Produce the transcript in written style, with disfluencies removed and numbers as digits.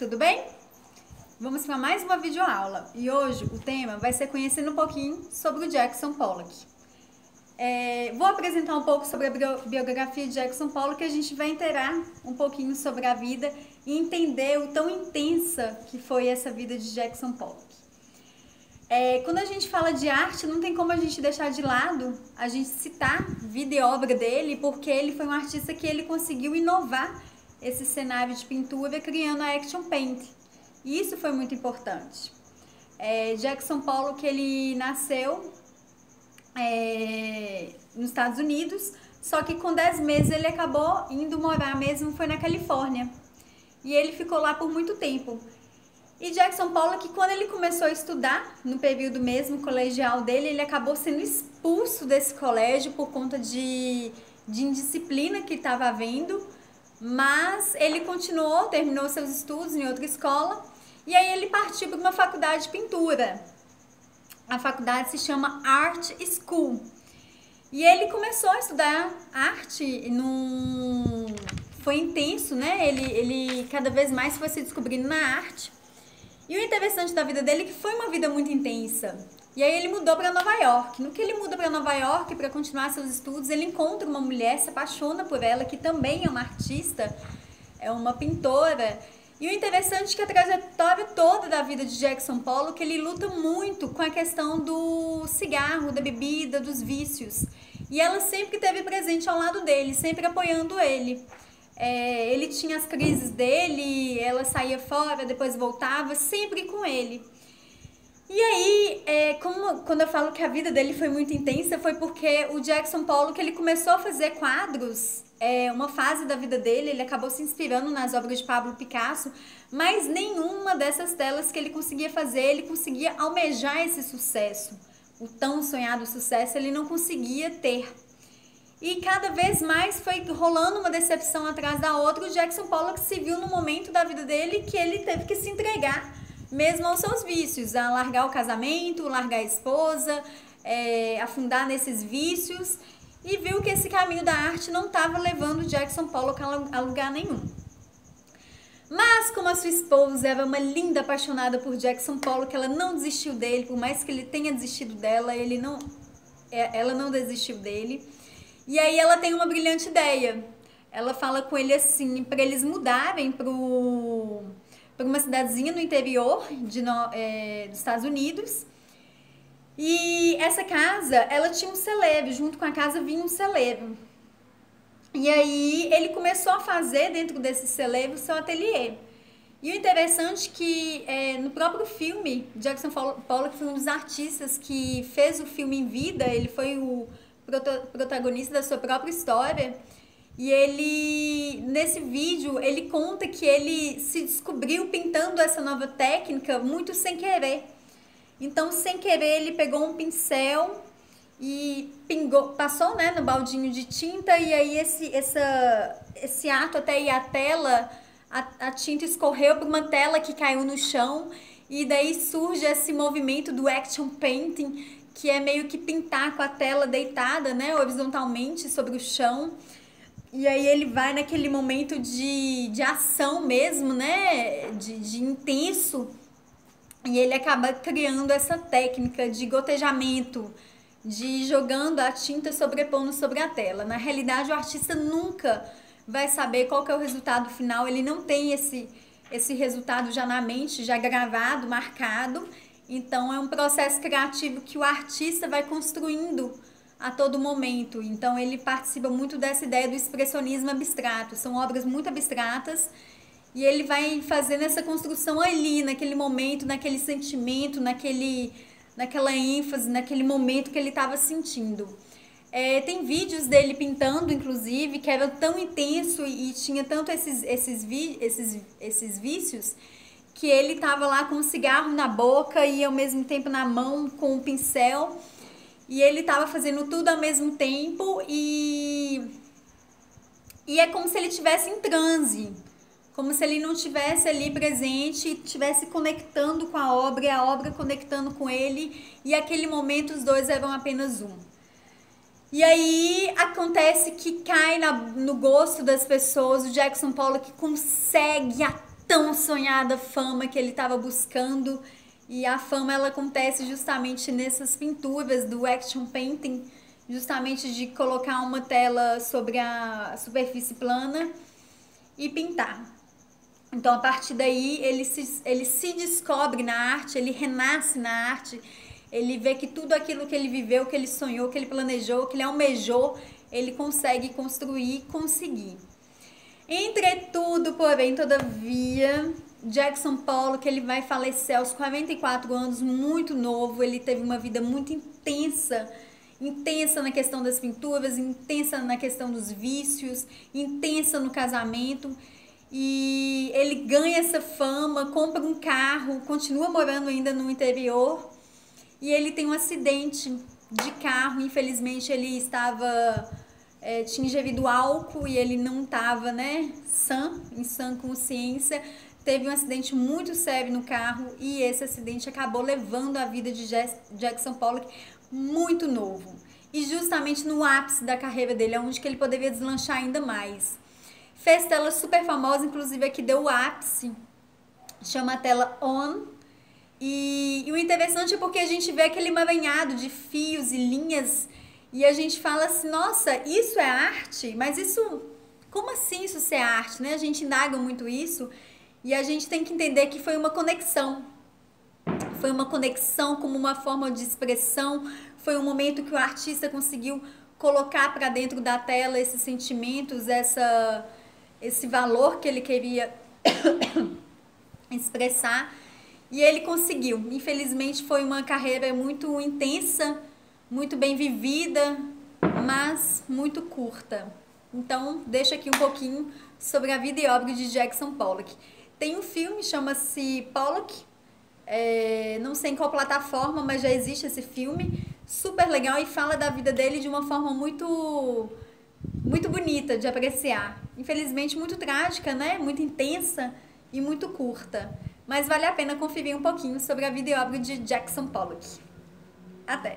tudo bem? Vamos para mais uma videoaula e hoje o tema vai ser conhecendo um pouquinho sobre o Jackson Pollock. Vou apresentar um pouco sobre a biografia de Jackson Pollock e a gente vai inteirar um pouquinho sobre a vida e entender o tão intensa que foi essa vida de Jackson Pollock. Quando a gente fala de arte, não tem como a gente deixar de lado a gente citar a vida e obra dele, porque ele foi um artista que ele conseguiu inovar esse cenário de pintura criando a action paint. E isso foi muito importante. Jackson Pollock, ele nasceu nos Estados Unidos, só que com 10 meses ele acabou indo morar mesmo, foi na Califórnia. E ele ficou lá por muito tempo. E Jackson Pollock, quando ele começou a estudar, no período mesmo colegial dele, ele acabou sendo expulso desse colégio por conta de indisciplina que estava havendo, mas ele continuou, terminou seus estudos em outra escola, e aí ele partiu para uma faculdade de pintura. A faculdade se chama Art School. E ele começou a estudar arte, foi intenso, né? Ele cada vez mais foi se descobrindo na arte. E o interessante da vida dele é que foi uma vida muito intensa. E aí ele mudou para Nova York. No que ele muda para Nova York para continuar seus estudos, ele encontra uma mulher, se apaixona por ela, que também é uma artista, é uma pintora. E o interessante é que a trajetória toda da vida de Jackson Pollock, ele luta muito com a questão do cigarro, da bebida, dos vícios. E ela sempre esteve presente ao lado dele, sempre apoiando ele. Ele tinha as crises dele, ela saía fora, depois voltava, sempre com ele. E aí, quando eu falo que a vida dele foi muito intensa, foi porque o Jackson Pollock, ele começou a fazer quadros, uma fase da vida dele, ele acabou se inspirando nas obras de Pablo Picasso, mas nenhuma dessas telas que ele conseguia fazer, ele conseguia almejar esse sucesso. O tão sonhado sucesso, ele não conseguia ter. E cada vez mais foi rolando uma decepção atrás da outra. O Jackson Pollock se viu no momento da vida dele que ele teve que se entregar mesmo aos seus vícios, a largar o casamento, largar a esposa, afundar nesses vícios, e viu que esse caminho da arte não estava levando o Jackson Pollock a lugar nenhum. Mas como a sua esposa era uma linda apaixonada por Jackson Pollock, ela não desistiu dele, por mais que ele tenha desistido dela, ela não desistiu dele. E aí ela tem uma brilhante ideia. Ela fala com ele assim, para eles mudarem para uma cidadezinha no interior dos Estados Unidos. E essa casa, ela tinha um celeiro, junto com a casa vinha um celeiro. E aí ele começou a fazer dentro desse celeiro o seu ateliê. E o interessante é que no próprio filme, Jackson Pollock foi um dos artistas que fez o filme em vida, ele foi o protagonista da sua própria história. E ele, nesse vídeo, ele conta que ele se descobriu pintando essa nova técnica muito sem querer. Então, sem querer, ele pegou um pincel e passou, né, no baldinho de tinta, e aí esse ato até ir à tela, a tinta escorreu para uma tela que caiu no chão, e daí surge esse movimento do action painting, que é meio que pintar com a tela deitada, né, horizontalmente sobre o chão. E aí ele vai naquele momento de ação mesmo, né, de intenso, e ele acaba criando essa técnica de gotejamento, de jogando a tinta sobrepondo sobre a tela. Na realidade, o artista nunca vai saber qual que é o resultado final, ele não tem esse resultado já na mente, já gravado, marcado. Então é um processo criativo que o artista vai construindo a todo momento. Então ele participa muito dessa ideia do expressionismo abstrato. São obras muito abstratas e ele vai fazendo essa construção ali, naquele momento, naquele sentimento, naquela ênfase, naquele momento que ele estava sentindo. Tem vídeos dele pintando, inclusive, que era tão intenso e tinha tanto esses vícios, que ele estava lá com um cigarro na boca e ao mesmo tempo na mão com um pincel, e ele estava fazendo tudo ao mesmo tempo, e é como se ele estivesse em transe, como se ele não estivesse ali presente e estivesse conectando com a obra, e a obra conectando com ele, e aquele momento os dois eram apenas um. E aí acontece que cai no gosto das pessoas, o Jackson Pollock consegue a tão sonhada fama que ele estava buscando. E a fama ela acontece justamente nessas pinturas do action painting, justamente de colocar uma tela sobre a superfície plana e pintar. Então, a partir daí, ele se descobre na arte, ele renasce na arte, ele vê que tudo aquilo que ele viveu, que ele sonhou, que ele planejou, que ele almejou, ele consegue construir e conseguir. Entretudo, porém, todavia, Jackson Pollock, ele vai falecer aos 44 anos, muito novo. Ele teve uma vida muito intensa na questão das pinturas, intensa na questão dos vícios, intensa no casamento. E ele ganha essa fama, compra um carro, continua morando ainda no interior. E ele tem um acidente de carro, infelizmente ele tinha ingerido álcool e ele não estava, né, em sã consciência. Teve um acidente muito sério no carro e esse acidente acabou levando a vida de Jackson Pollock muito novo. E justamente no ápice da carreira dele, onde que ele poderia deslanchar ainda mais. Fez tela super famosa, inclusive aqui deu o ápice, chama a tela On. E o interessante é porque a gente vê aquele emaranhado de fios e linhas e a gente fala assim, nossa, isso é arte? Mas isso, como assim isso ser arte, né? A gente indaga muito isso e a gente tem que entender que foi uma conexão. Foi uma conexão como uma forma de expressão, foi um momento que o artista conseguiu colocar para dentro da tela esses sentimentos, esse valor que ele queria expressar. E ele conseguiu. Infelizmente foi uma carreira muito intensa, muito bem vivida, mas muito curta. Então, deixo aqui um pouquinho sobre a vida e obra de Jackson Pollock. Tem um filme, chama-se Pollock, não sei em qual plataforma, mas já existe esse filme, super legal e fala da vida dele de uma forma muito, muito bonita de apreciar. Infelizmente muito trágica, né? Muito intensa e muito curta. Mas vale a pena conferir um pouquinho sobre a vida e obra de Jackson Pollock. Até!